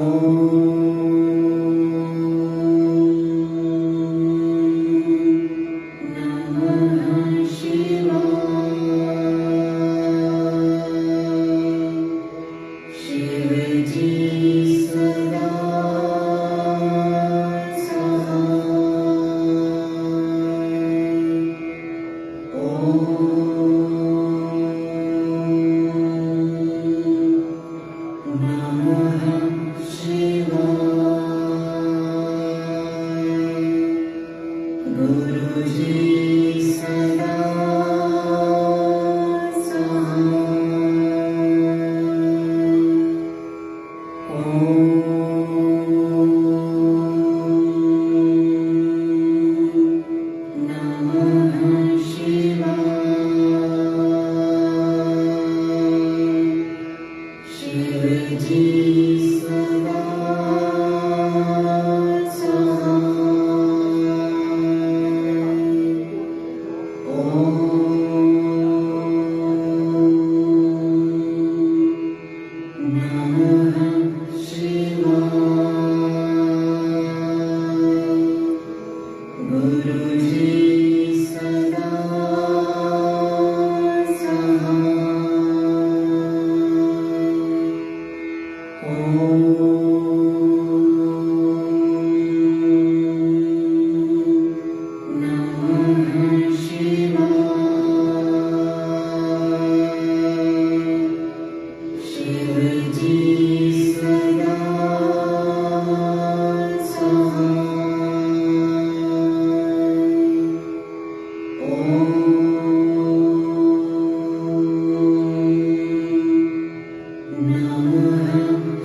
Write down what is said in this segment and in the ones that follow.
Namah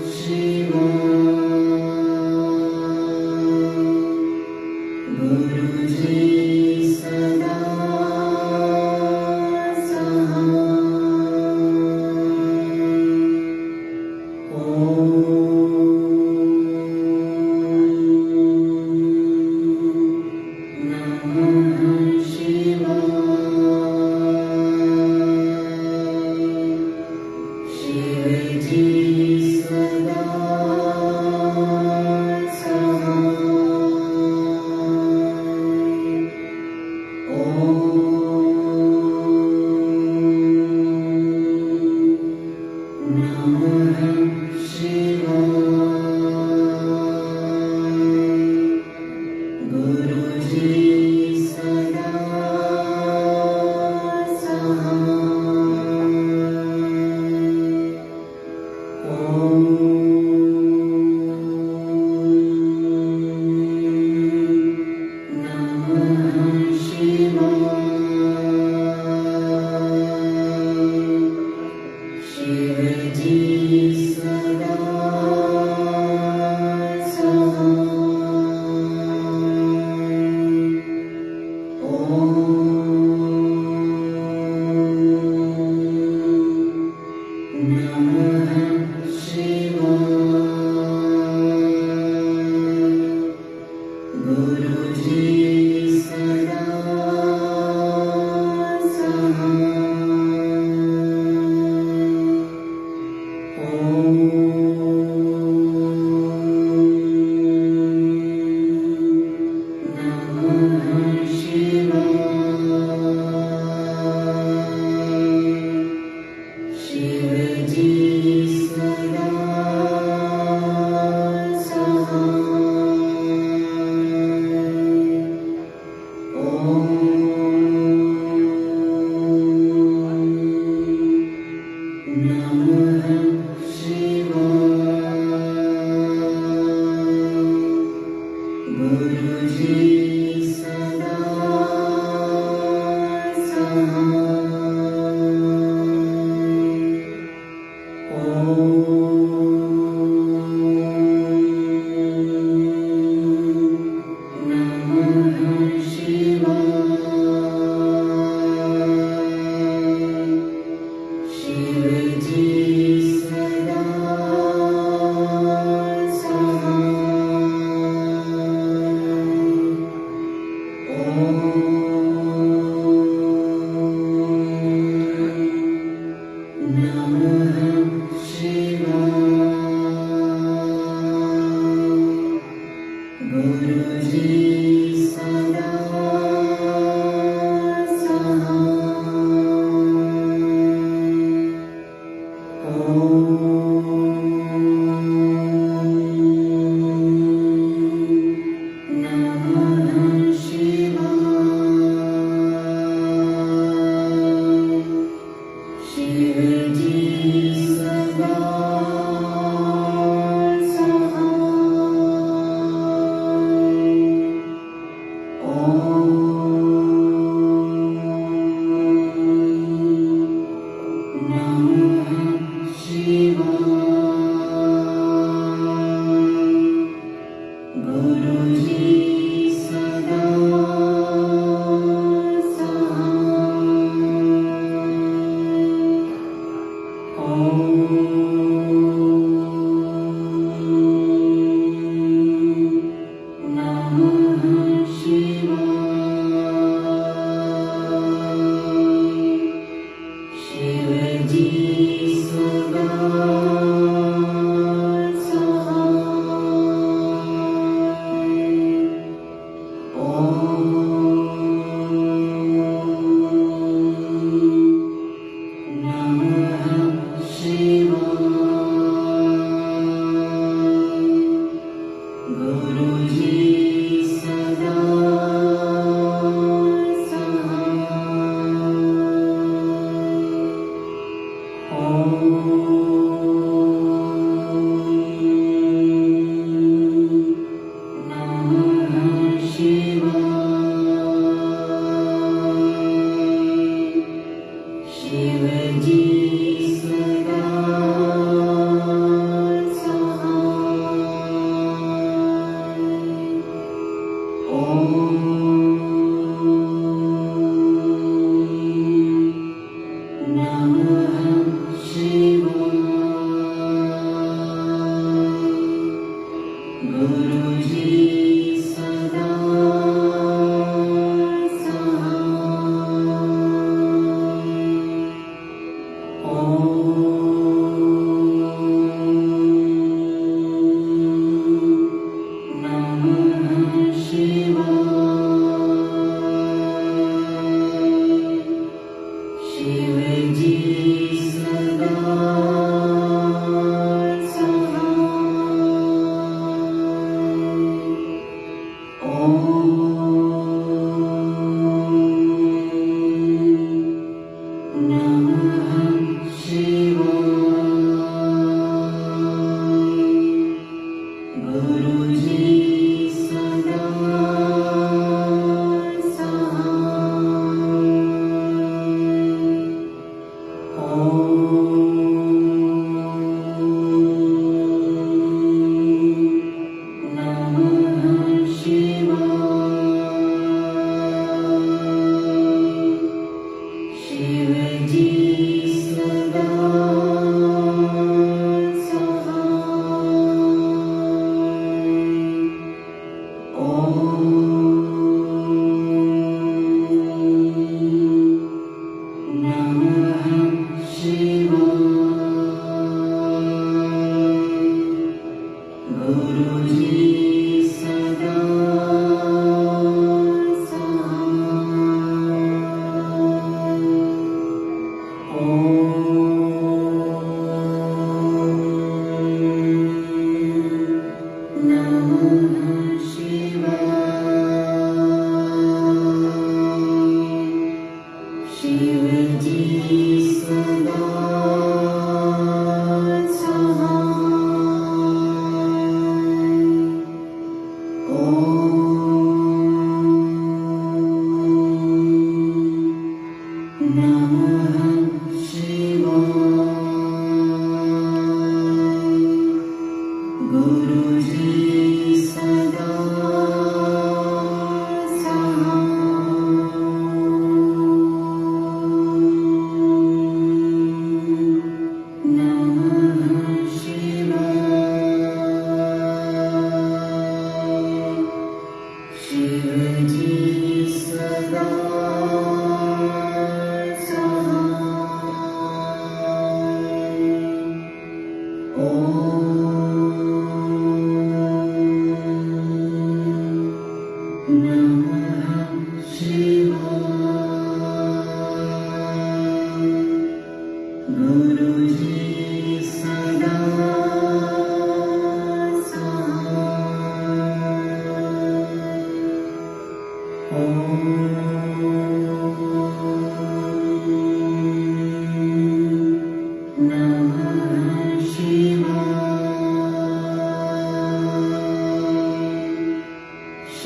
Shivaya.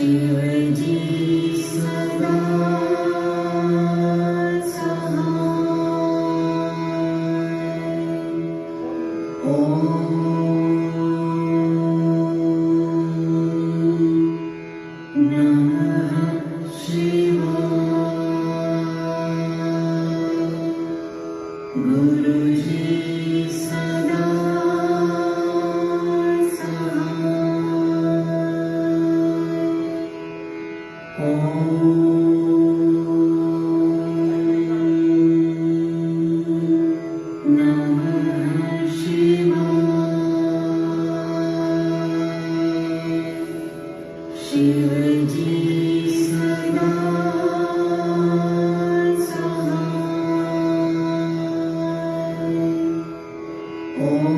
Shivji सदा सहाय। ओम नमः शिवाय। गुरुजी सदा सहाय। ओम नमः शिवाय। शिवजी सदा सहाय। ओम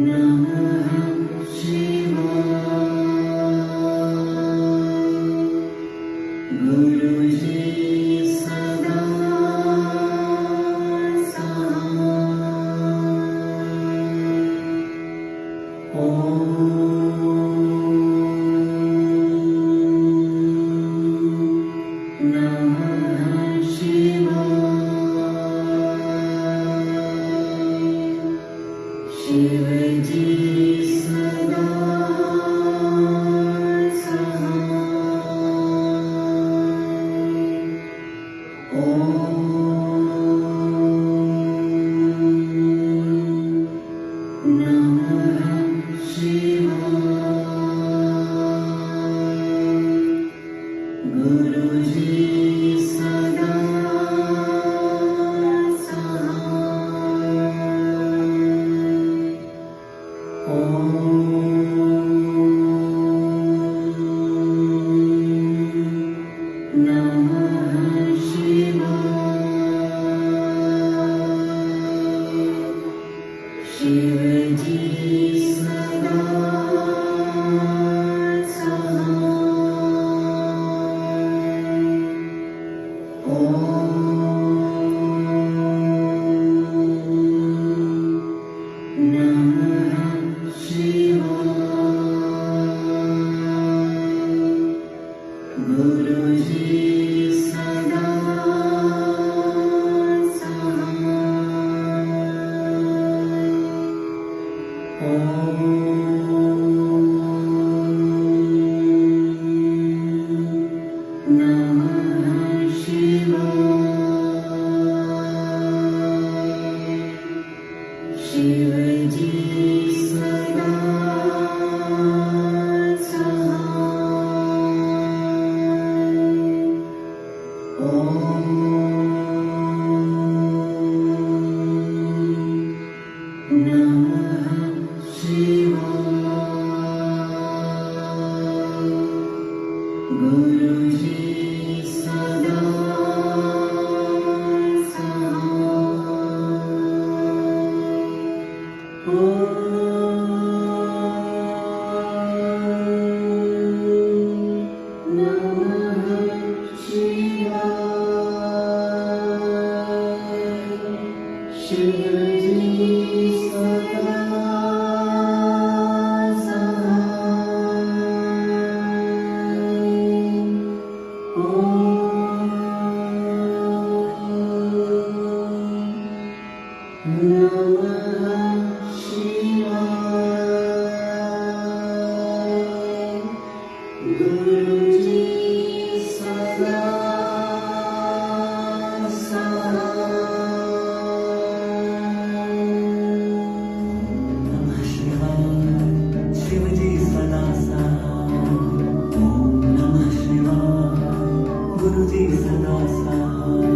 नमः शिवाय। गुरुजी सदा सहाय। ओम नमः शिवाय। शिवजी सदा सहाय। ओम नमः शिवाय। गुरुजी सदा सहाय। ओम नमः शिवाय। शिवजी सदा सहाय। ओम नमः शिवाय। गुरुजी सदा सहाय। ओम नमः शिवाय। शिवजी सदा सहाय। ओम नमः शिवाय। गुरुजी सदा सहाय। ओम नमः शिवाय। शिवजी सदा सहाय। ओम नमः शिवाय। गुरुजी सदा सहाय। नमः शिवाय। शिवजी सदा सहाय। ओम नमः शिवाय। गुरुजी सदा सहाय।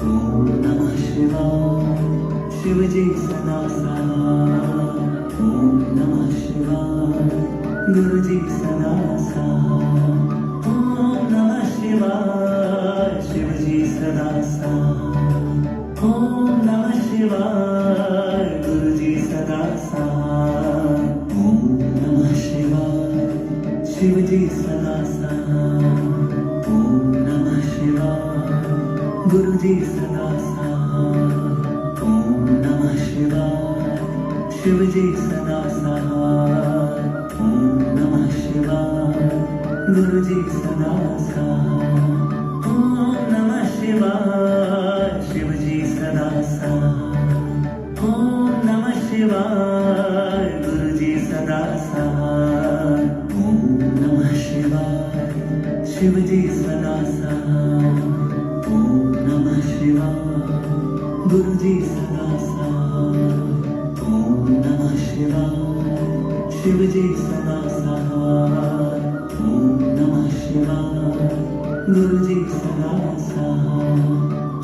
ओम नमः शिवाय। शिवजी सदा सहाय। ओम नमः शिवाय। गुरुजी सदा सहाय। ओम नमः शिवाय। शिवजी सदा सहाय। ओम नमः शिवाय। गुरुजी सदा सहाय। ओम नमः शिवाय। शिवजी सदा सहाय। ओम नमः शिवाय। गुरुजी सदा सहाय। ओम नमः शिवाय। शिवजी सदा सहाय ओम नमः शिवाय गुरुजी सदा सहाय ओम नमः शिवाय शिवजी सदा सहाय ओम नमः शिवाय गुरुजी सदा सहाय ओम नमः शिवाय शिवजी सदा सहाय ओम नमः शिवाय गुरुजी सदा सहाय ओम नमः शिवाय शिवजी सदा सहाय ओम नमः शिवाय गुरुजी सदा सहाय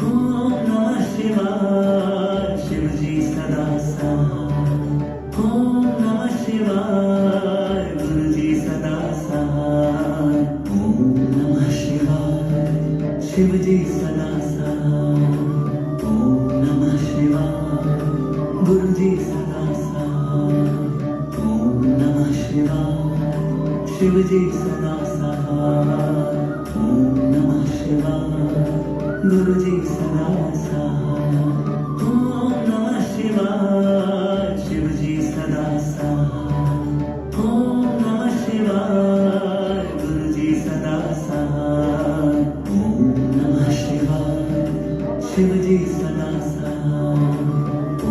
ओम नमः शिवाय शिवजी सदा सहाय ओम नमः शिवाय गुरुजी सदा सहाय ओम नमः शिवाय शिवजी सदा सहाय ओम नमः शिवाय गुरुजी सदा सहाय ओम नमः शिवाय शिवजी सदा सहाय ओम नमः शिवाय गुरुजी सदा सहाय ओम नमः शिवाय शिवजी सदा सहाय ओम नमः शिवाय गुरुजी सदा सहाय ओम नमः शिवाय शिवजी सदा सहाय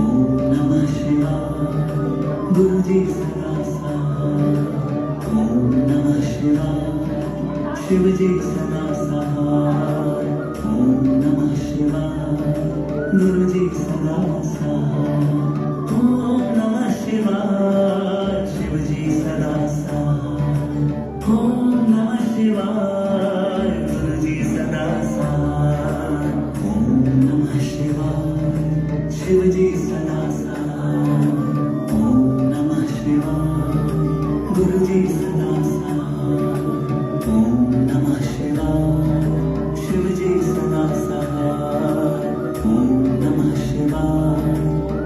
ओम नमः शिवाय गुरुजी सदा सहाय ओम नमः शिवाय शिवजी सदा सहाय ओम नमः शिवाय गुरुजी सदा सहाय ओम नमः शिवाय शिवजी सदा सहाय ओम नमः शिवाय गुरुजी सदा सहाय ओम नमः शिवाय शिवजी सदा सहाय ओम नमः शिवाय गुरुजी सदा सहाय ओम नमः शिवाय शिवजी सदा सहाय ओम नमः शिवाय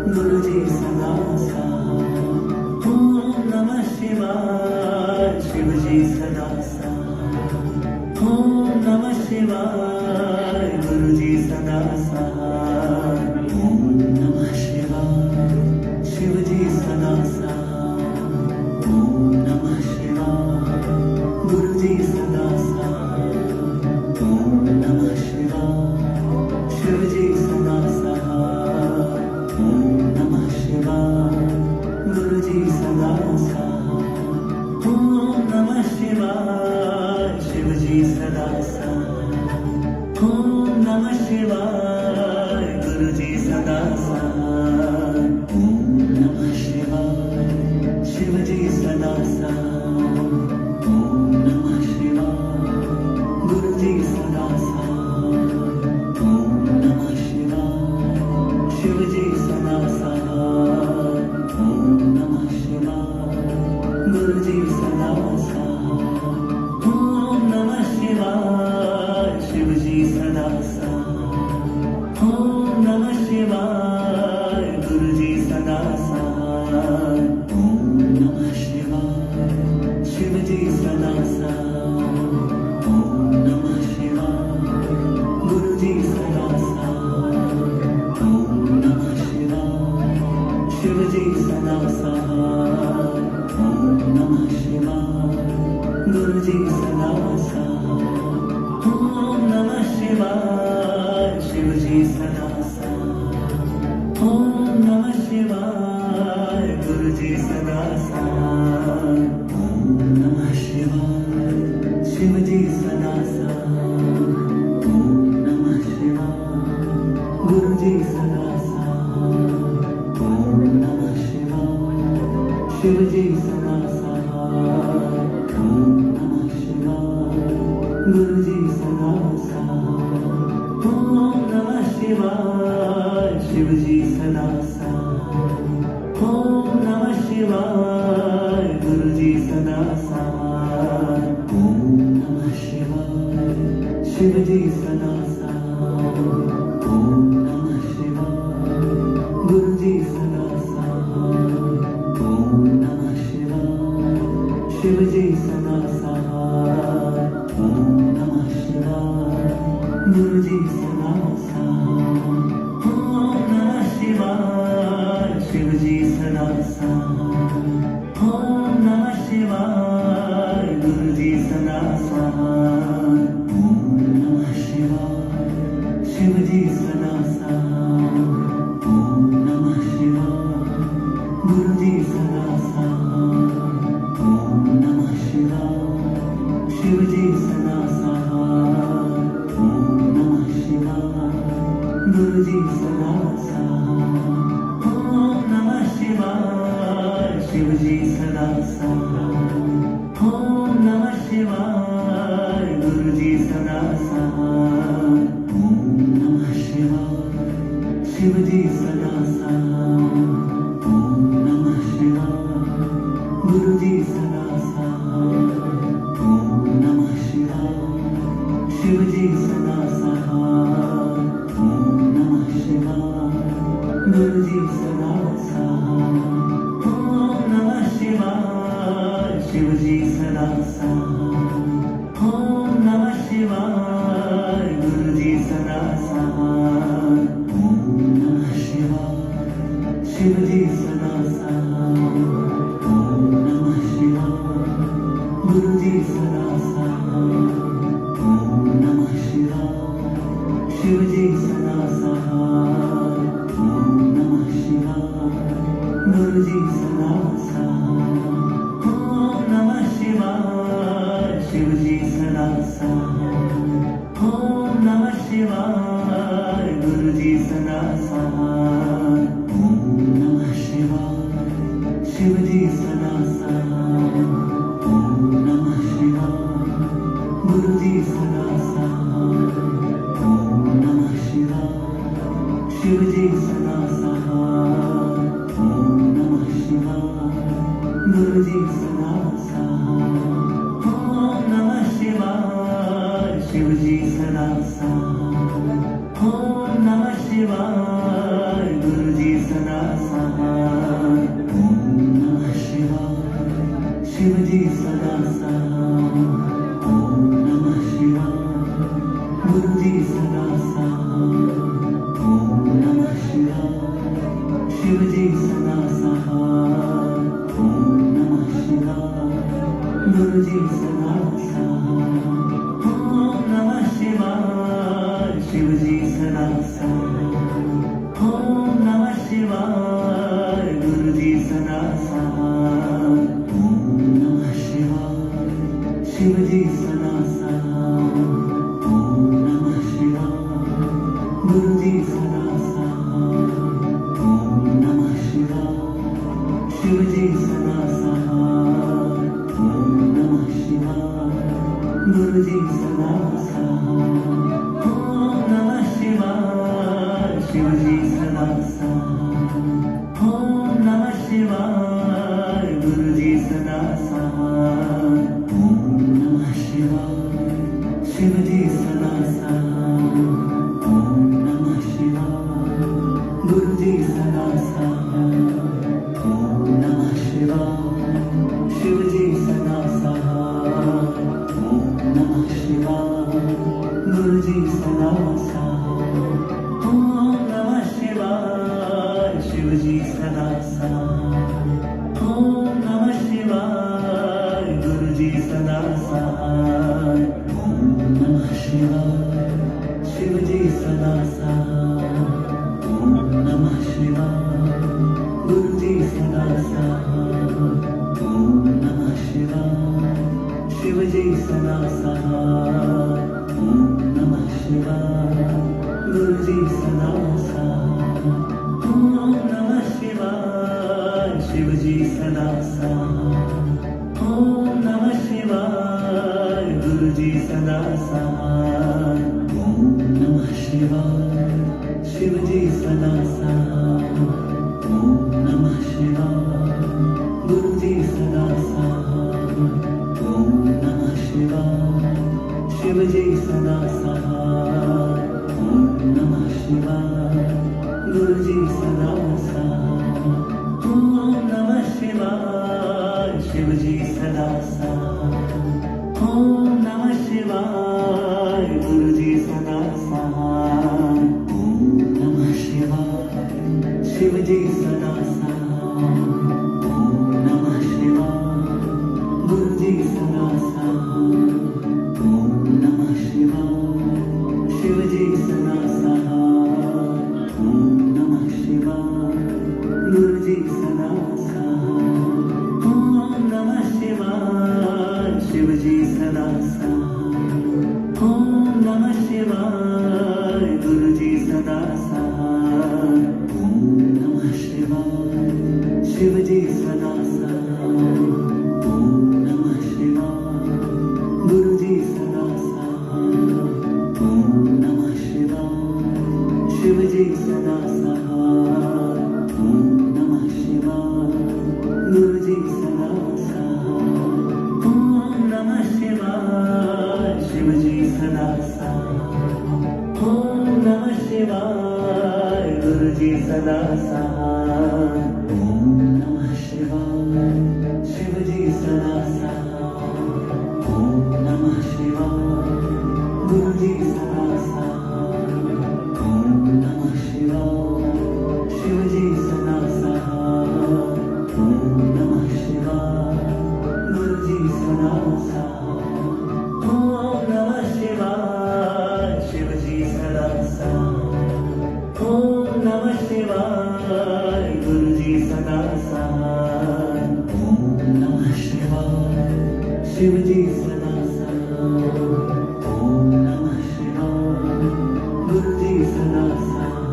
गुरुजी सदा सहाय ओम नमः शिवाय शिवजी सदा सहाय ओम नमः शिवाय गुरुजी सदा सहाय ओम नमः शिवाय शिवजी सदा सहाय ओम नमः शिवाय गुरुजी सदा सहाय ओम नमः शिवाय शिवजी सदा सहाय ओम नमः शिवाय गुरुजी सदा सहाय ओम नमः शिवाय शिवजी सदा सहाय ओम नमः शिवाय गुरुजी सदा सहाय ओम नमः शिवाय शिवजी सदा सहाय ओम नमः शिवाय गुरुजी सदा सहाय ओम नमः शिवाय शिवजी सदा सहाय ओम नमः शिवाय गुरुजी सदा सहाय ओम नमः शिवाय शिवजी सदा सहाय ओम नमः शिवाय गुरुजी सदा सहाय ओम नमः शिवाय शिवजी सदा सहाय ओम नमः शिवाय गुरुजी सदा सहाय ओम नमः शिवाय शिवजी सदा सहाय ओम नमः शिवाय गुरुजी सदा सहाय ओम नमः शिवाय शिवजी सदा सहाय ओम नमः शिवाय गुरुजी सदा सहाय ओम नमः शिवाय शिवजी सदा सहाय ओम नमः शिवाय गुरुजी सदा सहाय ओम नमः शिवाय शिवजी सदा सहाय ओम नमः शिवाय गुरुजी सदा सहाय ओम नमः शिवाय शिवजी सदा सहाय ओम नमः शिवाय गुरुजी सदा सहाय ओम नमः शिवाय शिवजी सदा सहाय ओम नमः शिवाय गुरुजी सदा सहाय ओम नमः शिवाय शिवजी सदा सहाय ओम नमः शिवाय गुरुजी सदा सहाय ओम नमः शिवाय शिवजी सदा सहाय। ओम नमः शिवाय गुरुजी सदा सहाय। ओम नमः शिवाय शिवजी सदा सहाय। ओम नमः शिवाय गुरुजी सदा सहाय। ओम नमः शिवाय शिवजी सदा सहाय। ओम नमः शिवाय गुरुजी सदा सहाय। ओम नमः शिवाय शिवजी सदा सहाय। ओम नमः शिवाय गुरुजी सदा सहाय। ओम नमः शिवाय शिवजी सदा सहाय। ओम नमः शिवाय गुरुजी सदा सहाय। ओम नमः शिवाय शिवजी सदा सहाय। ओम नमः शिवाय गुरुजी सदा सहाय। ओम नमः शिवाय शिवजी सदा सहाय। ओम नमः शिवाय गुरुजी सदा सहाय। ओम नमः शिवाय शिवजी सदा सहाय। ओम नमः शिवाय गुरुजी सदा सहाय। ओम नमः शिवाय शिवजी सदा सहाय। ओम नमः शिवाय गुरुजी सदा सहाय। ओम नमः शिवाय शिवजी सदा सहाय। ओम नमः शिवाय गुरुजी सदा सहाय। ओम नमः शिवाय शिवजी सदा सहाय। ओम नमः शिवाय गुरुजी सदा सहाय। ओम नमः शिवाय शिवजी सदा सहाय। ओम नमः शिवाय गुरुजी सदा सहाय। ओम नमः शिवाय शिवजी सदा सहाय। ओम नमः शिवाय गुरुजी सदा सहाय। ओम नमः शिवाय शिवजी सदा सहाय। ओम नमः शिवाय गुरुजी सदा सहाय। ओम नमः शिवाय शिवजी सदा सहाय। ओम नमः शिवाय गुरुजी सदा सहाय। ओम नमः शिवाय शिवजी सदा सहाय। ओम नमः शिवाय गुरुजी सदा सहाय। ओम नमः शिवाय शिवजी सदा सहाय। ओम नमः शिवाय गुरुजी सदा सहाय। ओम नमः शिवाय शिवजी सदा सहाय। ओम नमः शिवाय गुरुजी सदा सहाय। ओम नमः शिवाय शिवजी सदा सहाय। ओम नमः शिवाय गुरुजी सदा सहाय। ओम नमः शिवाय शिवजी सदा सहाय। ओम नमः शिवाय गुरुजी सदा सहाय। ओम नमः शिवाय शिवजी सदा सहाय। ओम नमः शिवाय गुरुजी सदा सहाय। ओम नमः शिवाय शिवजी सदा सहाय। ओम नमः शिवाय गुरुजी सदा सहाय। ओम नमः शिवाय शिवजी सदा सहाय। ओम नमः शिवाय गुरुजी सदा सहाय। ओम नमः शिवाय शिवजी सदा सहाय। ओम नमः शिवाय गुरुजी सदा सहाय। ओम नमः शिवाय सदा साथ, ओम नमः शिवाय। गुरुजी सदा साथ, ओम नमः शिवाय। शिवजी सदा साथ, ओम नमः शिवाय। गुरुजी सदा साथ, ओम नमः शिवाय। शिवजी सदा साथ, ओम नमः शिवाय। गुरुजी सदा साथ, ओम नमः शिवाय। शिवजी सदा साथ, ओम नमः शिवाय। गुरुजी सदा साथ, ओम नमः शिवाय। शिवजी सदा साथ, ओम नमः शिवाय। गुरुजी सदा साथ, ओम नमः शिवाय। शिवजी सदा साथ, ओम नमः शिवाय। गुरुजी सदा साथ, ओम नमः शिवाय। शिवजी सदा साथ, ओम नमः शिवाय। गुरुजी सदा साथ, ओम नमः शिवाय। शिवजी सदा साथ, ओम नमः शिवाय। गुरुजी सदा साथ, ओम नमः शिवाय। शिवजी सदा साथ, ओम नमः शिवाय। गुरुजी सदा साथ, ओम नमः शिवाय। शिवजी सदा साथ, ओम नमः शिवाय। गुरुजी सदा साथ,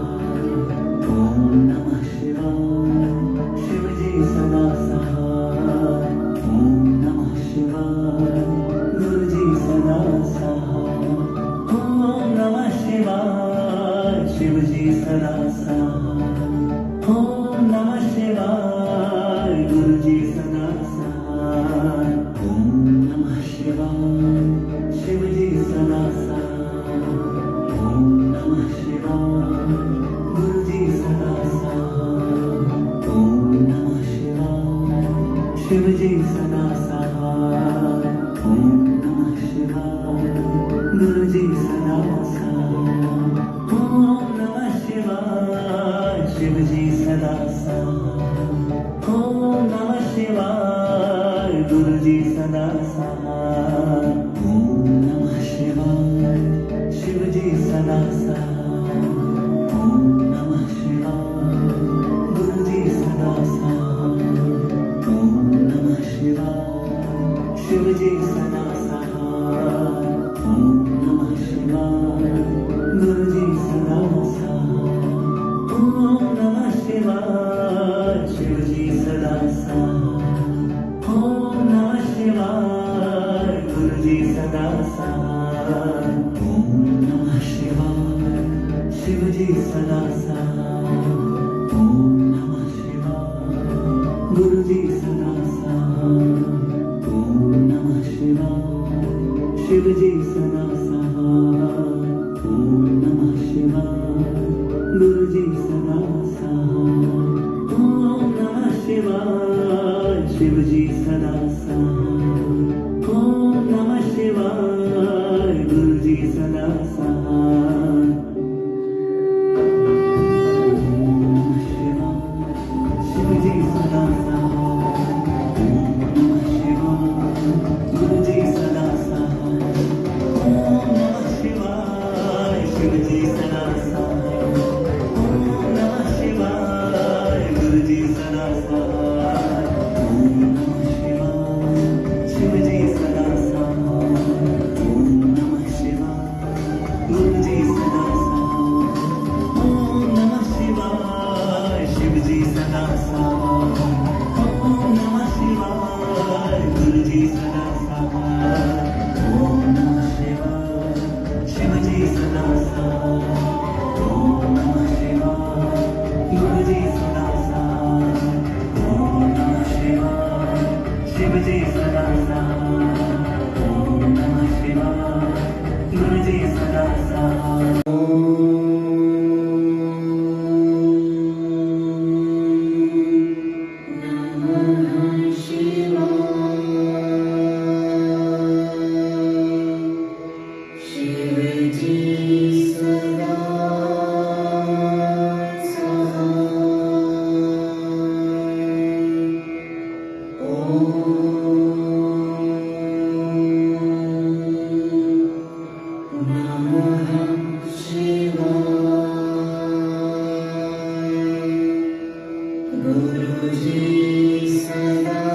ओम नमः शिवाय। शिवजी सदा साथ, ओम नमः शिवाय। गुरुजी सदा साथ, ओम नमः शिवाय। शिवजी सदा साथ, ओम नमः शिवाय। गुरुजी सदा साथ, ओम नमः शिवाय। शिवजी सदा साथ, ओम नमः शिवाय। गुरुजी सदा साथ, ओम नमः शिवाय। शिवजी सदा साथ, ओम नमः शिवाय। गुरुजी सदा साथ, ओम नमः शिवाय। शिवजी सदा साथ, ओम नमः शिवाय। गुरुजी सदा साथ, ओम नमः शिवाय। शिवजी सदा साथ, ओम नमः शिवाय। गुरुजी सदा साथ, ओम नमः शिवाय। शिवजी सदा साथ, ओम नमः शिवाय। गुरुजी सदा साथ, ओम नमः शिवाय। शिवजी सदा साथ, ओम नमः शिवाय। गुरुजी सदा साथ, ओम नमः शिवाय। शिवजी सदा साथ, ओम नमः शिवाय। गुरुजी सदा साथ, ओम नमः शिवाय। शिवजी सदा साथ, ओम नमः शिवाय। गुरुजी सदा साथ, ओम नमः शिवाय। शिवजी सदा साथ, ओम नमः शिवाय। गुरुजी सदा साथ, ओम नमः शिवाय। शिवजी सदा साथ, ओम नमः शिवाय। गुरुजी सदा साथ, ओम नमः शिवाय। शिवजी सदा साथ, ओम नमः शिवाय। गुरुजी सदा साथ, ओम नमः शिवाय। शिवजी सदा साथ, ओम नमः शिवाय। गुरुजी सदा साथ, ओम नमः शिवाय। शिवजी सदा साथ, ओम नमः शिवाय। गुरुजी सदा साथ, ओम नमः शिवाय। शिवजी सदा साथ, ओम नमः शिवाय। गुरुजी सदा साथ, ओम नमः शिवाय। शिवजी सदा साथ, ओम नमः शिवाय। गुरुजी सदा साथ। गुरुजी सदा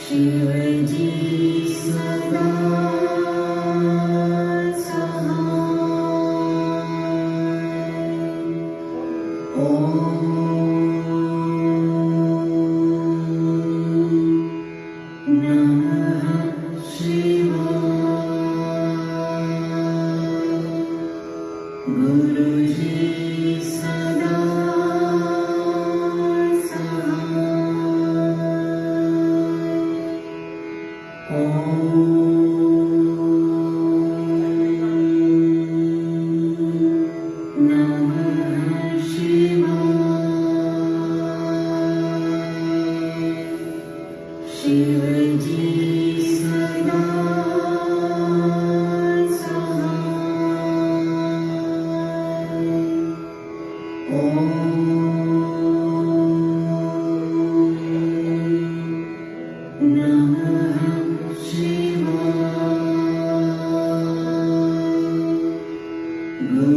शिवजी सदा गुरुजी सदा शिवजी सदा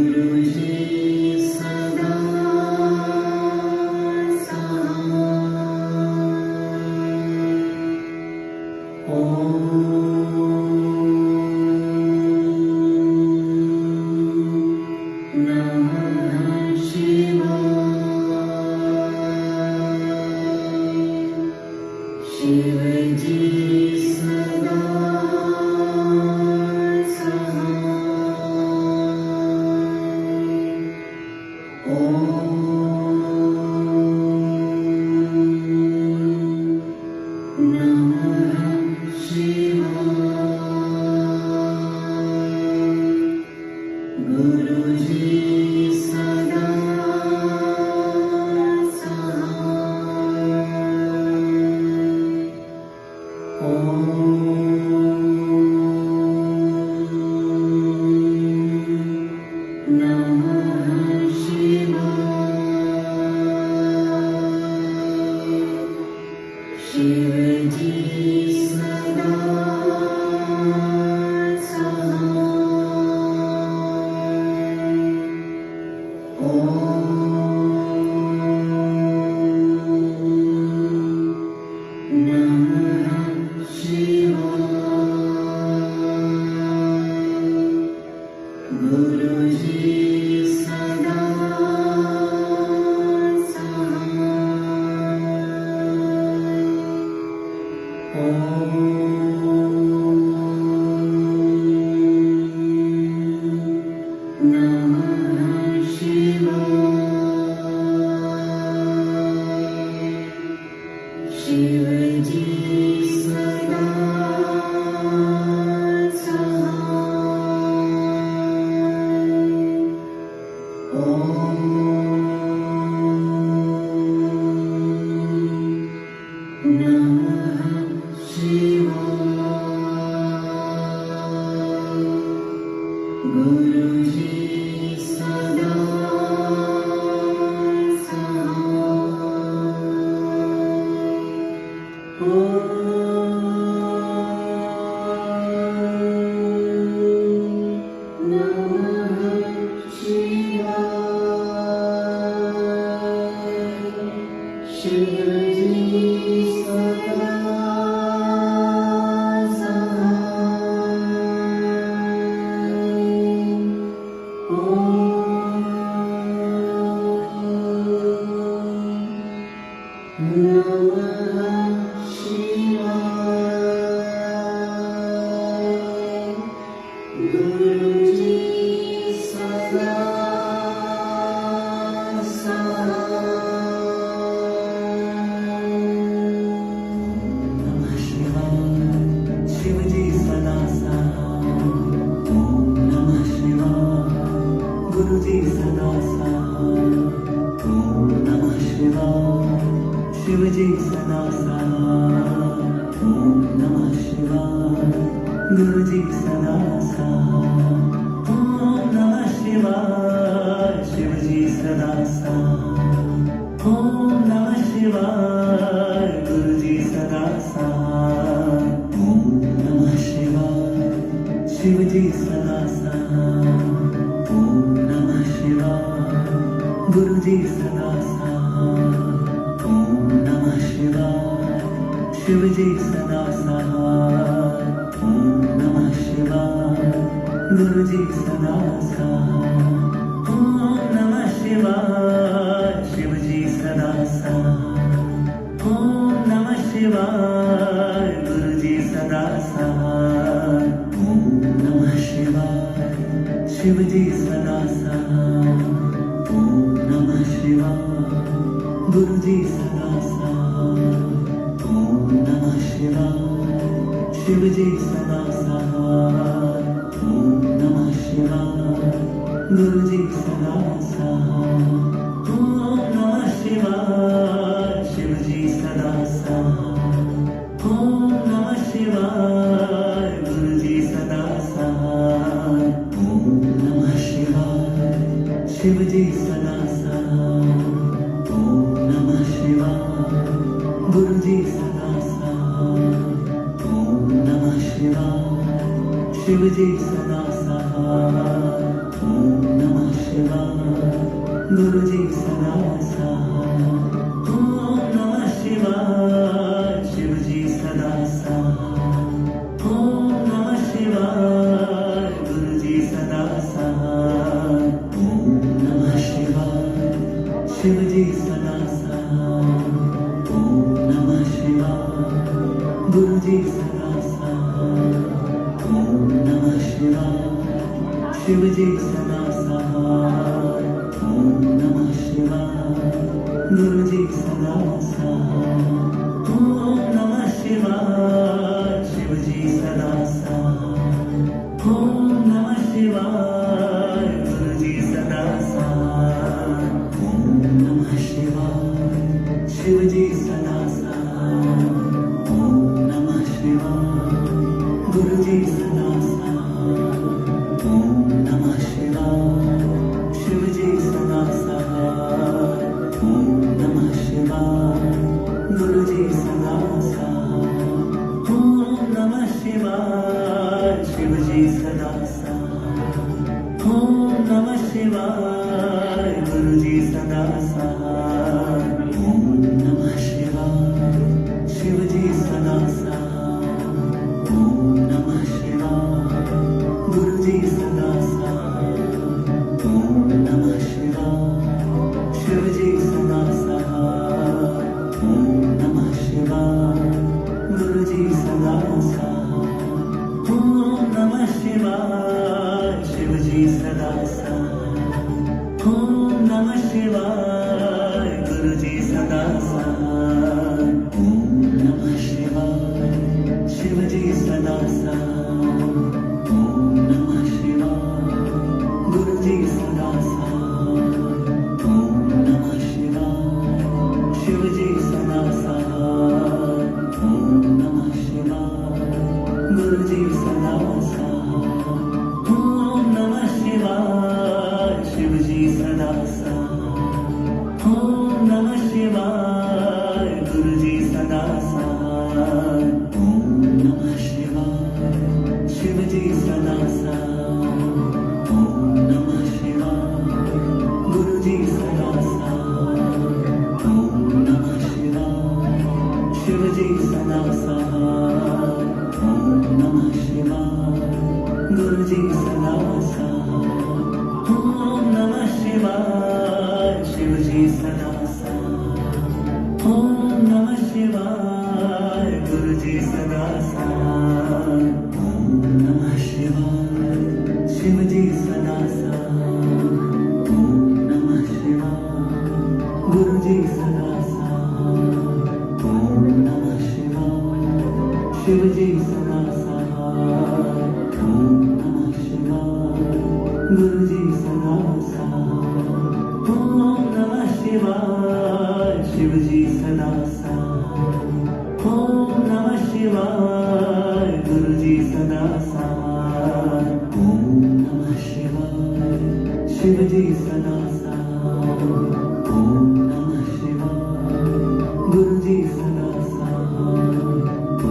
गुरुजी सदा शिवजी सदा गुरुजी सदा शिवजी सदा गुरुजी सदा शिवजी सदा गुरुजी सदा शिवजी सदा गुरुजी सदा ओम नमः शिवाय शिवजी सदा ओम नमः शिवाय गुरुजी सदा ओम नमः शिवाय शिवजी सदा ओम नमः शिवाय गुरुजी सदा ओम नमः शिवाय शिवजी सदा सहाय ओम नमः शिवाय गुरुजी सदा सहाय ओम नमः शिवाय शिवजी सदा सहाय ओम नमः शिवाय गुरुजी सदा सहाय ओम नमः शिवाय शिवजी सदा सहाय ओम नमः शिवाय गुरुजी सदा सहाय ओम नमः शिवाय शिवजी सदा सहाय ओम नमः शिवाय गुरुजी सदा सहाय ओम नमः शिवाय शिवजी सदा सहाय ओम नमः शिवाय गुरुजी सदा सहाय ओम नमः शिवाय शिवजी सदा सहाय ओम नमः शिवाय गुरुजी सदा सहाय ओम नमः शिवाय शिवजी सदा सहाय ओम नमः शिवाय गुरुजी सदा सहाय ओम नमः शिवाय शिवजी सदा सहाय ओम नमः शिवाय गुरुजी सदा सहाय ओम नमः शिवाय शिवजी सदा सहाय ओम नमः शिवाय गुरुजी सदा सहाय ओम नमः शिवाय शिवजी सदा सहाय ओम नमः शिवाय गुरुजी सदा सहाय ओम नमः शिवाय शिवजी सदा सहाय ओम नमः शिवाय गुरुजी सदा सहाय ओम नमः शिवाय शिवजी सदा सहाय ओम नमः शिवाय गुरुजी सदा सहाय ओम नमः शिवाय शिवजी सदा सहाय ओम नमः शिवाय गुरुजी सदा सहाय ओम नमः शिवाय शिवजी सदा सहाय ओम नमः शिवाय गुरुजी सदा सहाय ओम नमः शिवाय शिवजी सदा सहाय ओम नमः शिवाय गुरुजी सदा सहाय ओम नमः शिवाय शिवजी सदा सहाय ओम नमः शिवाय गुरुजी सदा सहाय ओम नमः शिवाय शिवजी सदा सहाय ओम नमः शिवाय गुरुजी सदा सहाय ओम नमः शिवाय शिवजी सदा सहाय ओम नमः शिवाय गुरुजी सदा सहाय ओम नमः शिवाय शिवजी सदा सहाय ओम नमः शिवाय गुरुजी सदा सहाय ओम नमः शिवाय शिवजी सदा सहाय ओम नमः शिवाय गुरुजी सदा सहाय ओम नमः शिवाय शिवजी सदा सहाय ओम नमः शिवाय गुरुजी सदा सहाय ओम नमः शिवाय शिवजी सदा सहाय ओम नमः शिवाय गुरुजी सदा सहाय ओम नमः शिवाय शिवजी सदा सहाय ओम नमः शिवाय गुरुजी सदा सहाय ओम नमः शिवाय शिवजी सदा सहाय ओम नमः शिवाय गुरुजी सदा सहाय ओम नमः शिवाय शिवजी सदा सहाय ओम नमः शिवाय गुरुजी सदा सहाय ओम नमः शिवाय शिवजी सदा सहाय ओम नमः शिवाय गुरुजी सदा सहाय ओम नमः शिवाय शिवजी सदा सहाय ओम नमः शिवाय गुरुजी सदा सहाय ओम नमः शिवाय शिवजी सदा सहाय ओम नमः शिवाय गुरुजी सदा सहाय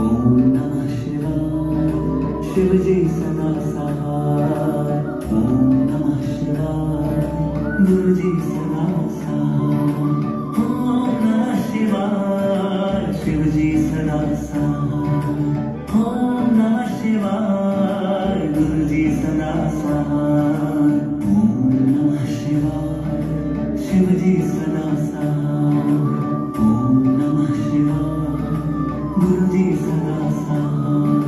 ओम नमः शिवाय शिवजी सदा सहाय ओम नमः शिवाय गुरुजी सदा सहाय ओम नमः शिवाय शिवजी सदा सहाय ओम नमः शिवाय गुरुजी सदा सहाय ओम नमः शिवाय शिवजी सदा सहाय ओम नमः शिवाय गुरुजी सदा सहाय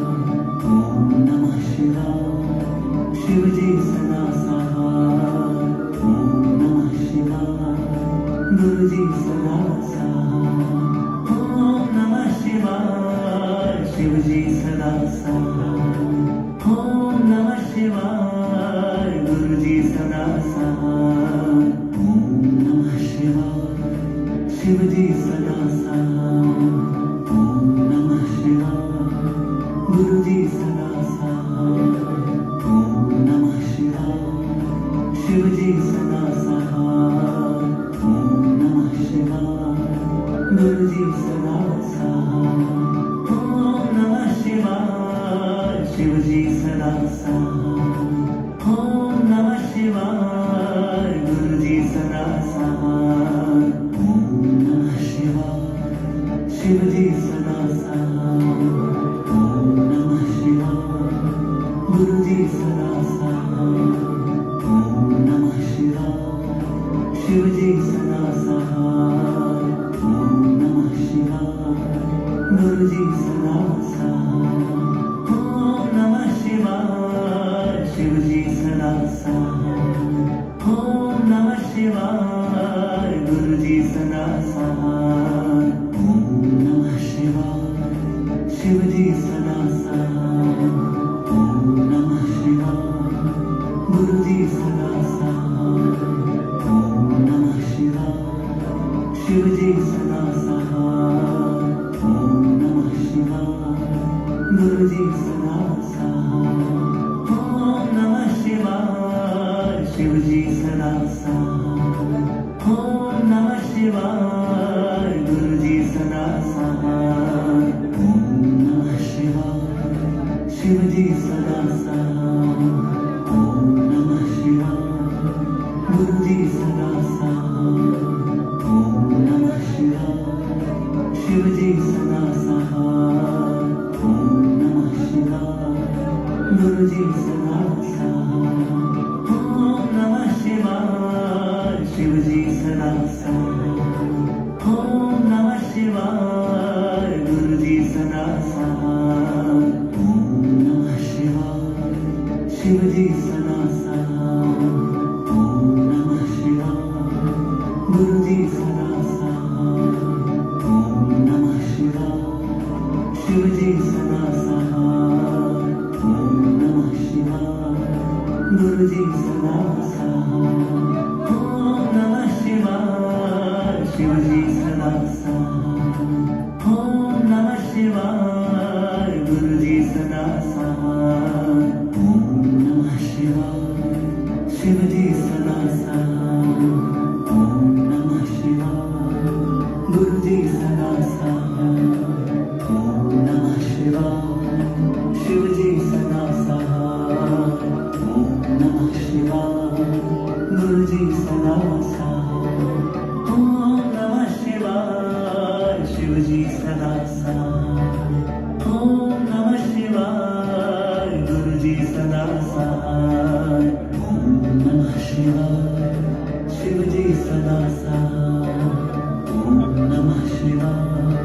ओम नमः शिवाय शिवजी सदा सहाय ओम नमः शिवाय गुरुजी सदा सहाय ओम नमः शिवाय शिवजी सदा सहाय ओम नमः शिवाय गुरुजी सदा सहाय ओम नमः शिवाय शिवजी सदा सहाय ओम नमः शिवाय गुरुजी सदा सहाय ओम नमः शिवाय शिवजी सदा सहाय ओम नमः शिवाय गुरुजी सदा सहाय ओम नमः शिवाय शिवजी सदा सहाय ओम नमः शिवाय गुरुजी सदा सहाय ओम नमः शिवाय शिवजी सदा सहाय ओम नमः शिवाय गुरुजी सदा सहाय ओम नमः शिवाय शिवजी सदा सहाय ओम नमः शिवाय गुरुजी सदा सहाय ओम नमः शिवाय शिवजी सदा सहाय ओम नमः शिवाय गुरुजी सदा सहाय ओम नमः शिवाय शिवजी सदा सहाय ओम नमः शिवाय गुरुजी सदा सहाय ओम नमः शिवाय शिवजी सदा सहाय ओम नमः शिवाय गुरुजी सदा सहाय ओम नमः शिवाय शिवजी सदा सहाय ओम नमः शिवाय गुरुजी सदा सहाय ओम नमः शिवाय शिवजी सदा सहाय ओम नमः शिवाय गुरुजी सदा सहाय ओम नमः शिवाय शिवजी सदा सहाय ओम नमः शिवाय गुरुजी सदा सहाय ओम नमः शिवाय शिवजी सदा सहाय ओम नमः शिवाय गुरुजी सदा सहाय ओम नमः शिवाय शिवजी सदा सहाय ओम नमः शिवाय गुरुजी सदा सहाय ओम नमः शिवाय शिवजी सदा सहाय ओम नमः शिवाय गुरुजी सदा सहाय ओम नमः शिवाय शिवजी सदा सहाय ओम नमः शिवाय गुरुजी सदा सहाय ओम नमः शिवाय शिवजी सदा सहाय ओम नमः शिवाय गुरुजी सदा सहाय ओम नमः शिवाय शिवजी सदा सहाय ओम नमः शिवाय गुरुजी सदा सहाय ओम नमः शिवाय शिवजी सदा सहाय ओम नमः शिवाय गुरुजी सदा सहाय ओम नमः शिवाय शिवजी सदा सहाय ओम नमः शिवाय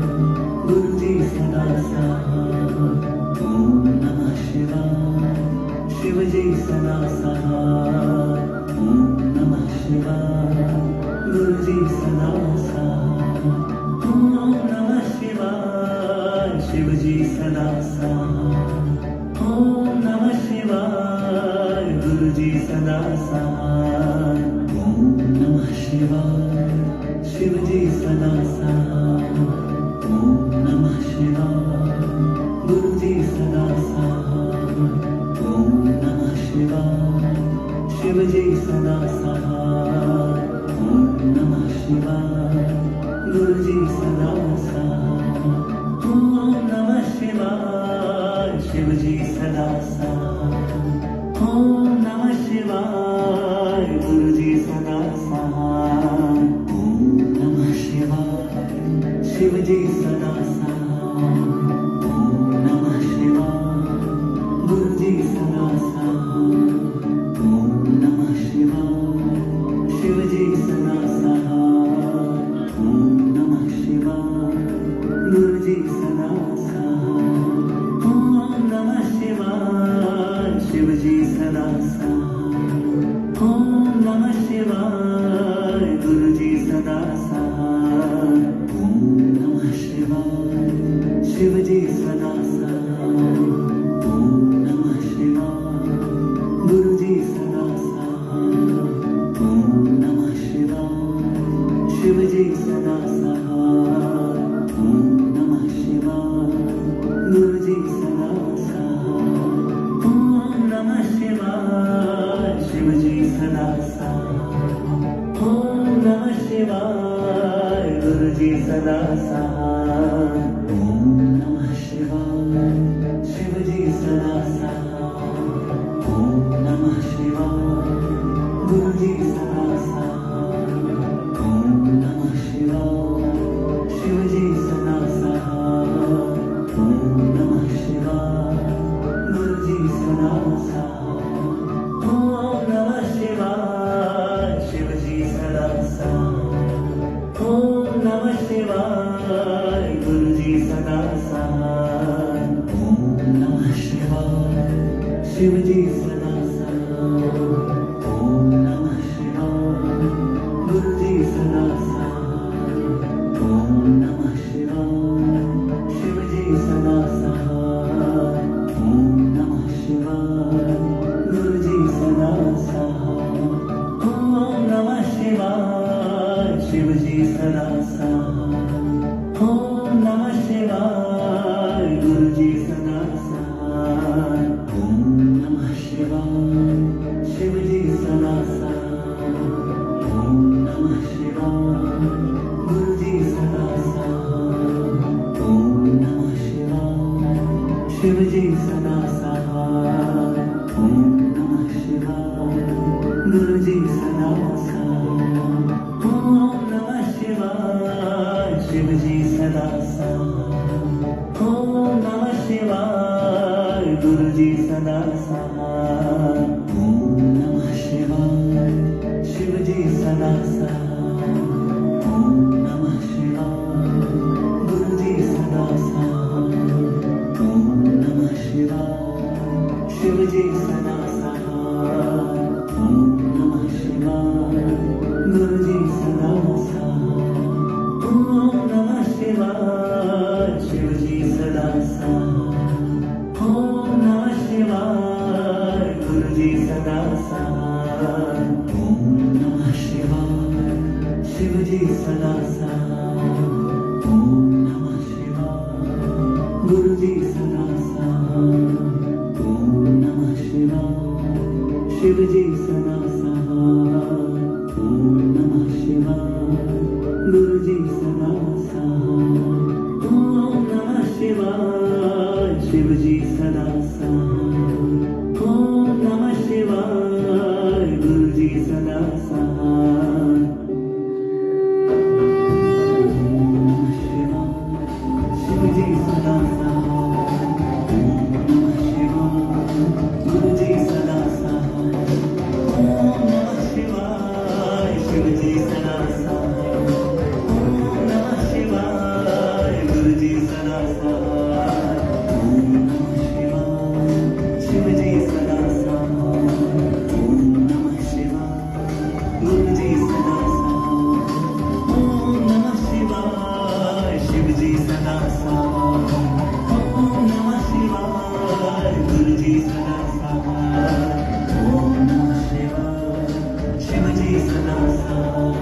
गुरुजी सदा सहाय ओम नमः शिवाय शिवजी सदा सहाय ओम नमः शिवाय गुरुजी सदा सहाय ओम नमः शिवाय शिवजी सदा सहाय ओम नमः शिवाय गुरुजी सदा सहाय ओम नमः शिवाय शिवजी सदा सहाय ओम नमः शिवाय गुरुजी सदा सहाय ओम नमः शिवाय शिवजी सदा सहाय ओम नमः शिवाय गुरुजी सदा सहाय ओम नमः शिवाय शिवजी सदा साथ। ओम नमः शिवाय गुरुजी सदा साथ। ओम नमः शिवाय शिवजी सदा साथ। ओम नमः शिवाय गुरुजी सदा साथ। ओम नमः शिवाय शिवजी सदा साथ। ओम नमः शिवाय गुरुजी सदा साथ। ओम नमः शिवाय शिवजी सदा साथ। ओम नमः शिवाय गुरुजी सदा साथ। ओम नमः शिवाय शिवजी सदा साथ। ओम नमः शिवाय गुरुजी सदा साथ। ओम नमः शिवाय शिवजी सदा साथ। ओम नमः शिवाय गुरुजी सदा साथ। ओम नमः शिवाय शिवजी सदा साथ। ओम नमः शिवाय गुरुजी सदा साथ। ओम नमः शिवाय शिवजी सदा साथ। ओम नमः शिवाय गुरुजी सदा साथ। ओम नमः शिवाय शिवजी सदा साथ। ओम नमः शिवाय गुरुजी सदा साथ। ओम नमः शिवाय शिवजी सदा साथ। ओम नमः शिवाय गुरुजी सदा साथ। ओम नमः शिवाय शिवजी सदा साथ। ओम नमः शिवाय गुरुजी सदा साथ। ओम नमः शिवाय शिवजी सदा साथ। ओम नमः शिवाय गुरुजी सदा साथ। ओम नमः शिवाय शिवजी सदा साथ। ओम नमः शिवाय गुरुजी सदा साथ। ओम नमः शिवाय शिवजी सदा साथ। ओम नमः शिवाय गुरुजी सदा साथ। ओम नमः शिवाय शिवजी सदा साथ। ओम नमः शिवाय गुरुजी सदा साथ। ओम नमः शिवाय शिवजी सदा साथ। ओम नमः शिवाय गुरुजी सदा साथ। ओम नमः शिवाय शिवजी सदा साथ। ओम नमः शिवाय गुरुजी सदा साथ। ओम नमः शिवाय शिवजी सदा साथ। ओम नमः शिवाय गुरुजी सदा साथ। ओम नमः शिवाय शिवजी सदा साथ। ओम नमः शिवाय गुरुजी सदा साथ। ओम नमः शिवाय शिवजी सदा साथ। ओम नमः शिवाय गुरुजी सदा साथ। ओम नमः शिवाय शिवजी सदा साथ। ओम नमः शिवाय गुरुजी सदा साथ। ओम नमः शिवाय शिवजी सदा साथ। ओम नमः शिवाय गुरुजी सदा साथ। ओम नमः शिवाय शिवजी सदा साथ। ओम नमः शिवाय गुरुजी सदा साथ। ओम नमः शिवाय शिवजी सदा साथ। ओम नमः शिवाय गुरुजी सदा साथ। ओम नमः शिवाय शिवजी सदा साथ। ओम नमः शिवाय गुरुजी सदा साथ। ओम नमः शिवाय शिवजी सदा साथ। ओम नमः शिवाय गुरुजी सदा साथ। ओम नमः शिवाय शिवजी सदा साथ।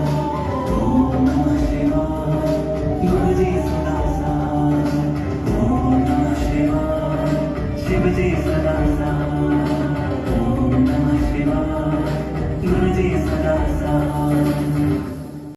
ओम नमः शिवाय गुरुजी सदा साथ। ओम नमः शिवाय शिवजी